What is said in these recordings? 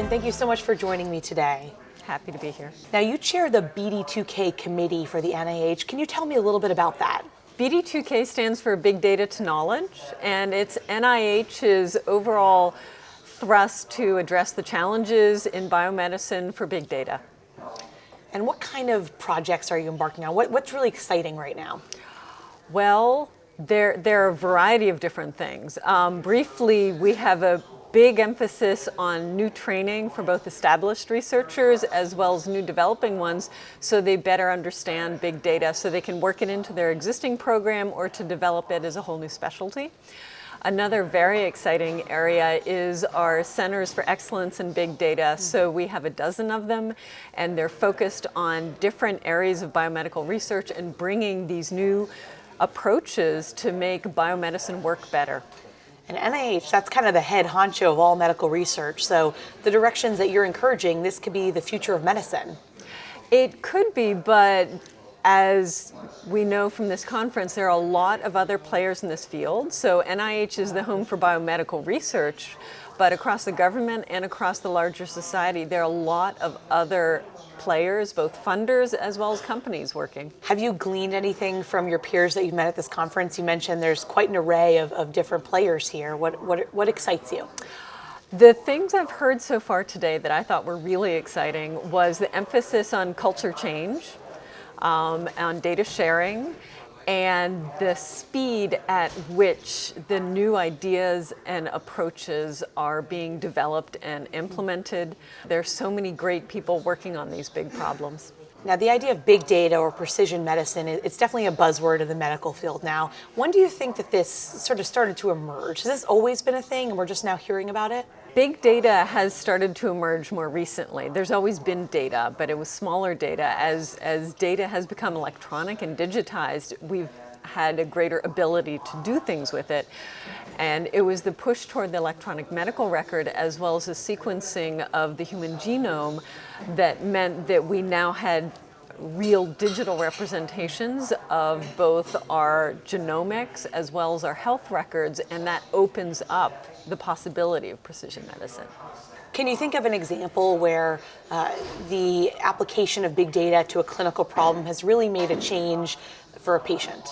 Larkin, thank you so much for joining me today. Happy to be here. Now, you chair the BD2K committee for the NIH. Can you tell me a little bit about that? BD2K stands for Big Data to Knowledge, and it's NIH's overall thrust to address the challenges in biomedicine for big data. And what kind of projects are you embarking on? What's really exciting right now? Well, there are a variety of different things. Briefly, we have a big emphasis on new training for both established researchers as well as new developing ones, so they better understand big data so they can work it into their existing program or to develop it as a whole new specialty. Another very exciting area is our Centers for Excellence in Big Data. So we have a dozen of them, and they're focused on different areas of biomedical research and bringing these new approaches to make biomedicine work better. And NIH, that's kind of the head honcho of all medical research. So the directions that you're encouraging, this could be the future of medicine. It could be, but as we know from this conference, there are a lot of other players in this field. So NIH is the home for biomedical research, but across the government and across the larger society, there are a lot of other players, both funders as well as companies working. Have you gleaned anything from your peers that you've met at this conference? You mentioned there's quite an array of different players here. What excites you? The things I've heard so far today that I thought were really exciting was the emphasis on culture change, on data sharing, and the speed at which the new ideas and approaches are being developed and implemented. There's so many great people working on these big problems. Now, the idea of big data or precision medicine, it's definitely a buzzword in the medical field now. When do you think that this sort of started to emerge? Has this always been a thing and we're just now hearing about it? Big data has started to emerge more recently. There's always been data, but it was smaller data. As data has become electronic and digitized, we've had a greater ability to do things with it. And it was the push toward the electronic medical record as well as the sequencing of the human genome that meant that we now had real digital representations of both our genomics as well as our health records, and that opens up the possibility of precision medicine. Can you think of an example where the application of big data to a clinical problem has really made a change for a patient?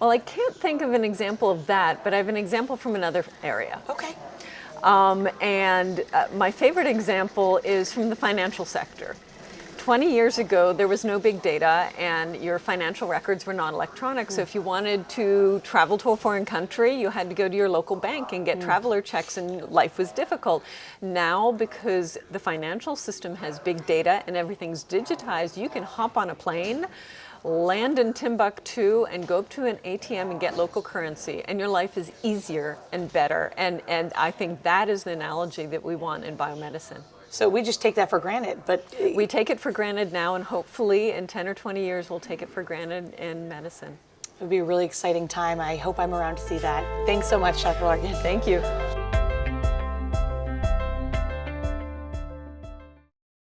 Well, I can't think of an example of that, but I have an example from another area. Okay. My favorite example is from the financial sector. 20 years ago, there was no big data and your financial records were not electronic. So if you wanted to travel to a foreign country, you had to go to your local bank and get traveler checks, and life was difficult. Now, because the financial system has big data and everything's digitized, you can hop on a plane, land in Timbuktu, and go up to an ATM and get local currency, and your life is easier and better. And I think that is the analogy that we want in biomedicine. So we just take that for granted, but we take it for granted now, and hopefully in 10 or 20 years we'll take it for granted in medicine. It would be a really exciting time. I hope I'm around to see that. Thanks so much, Dr. Larkin. Thank you.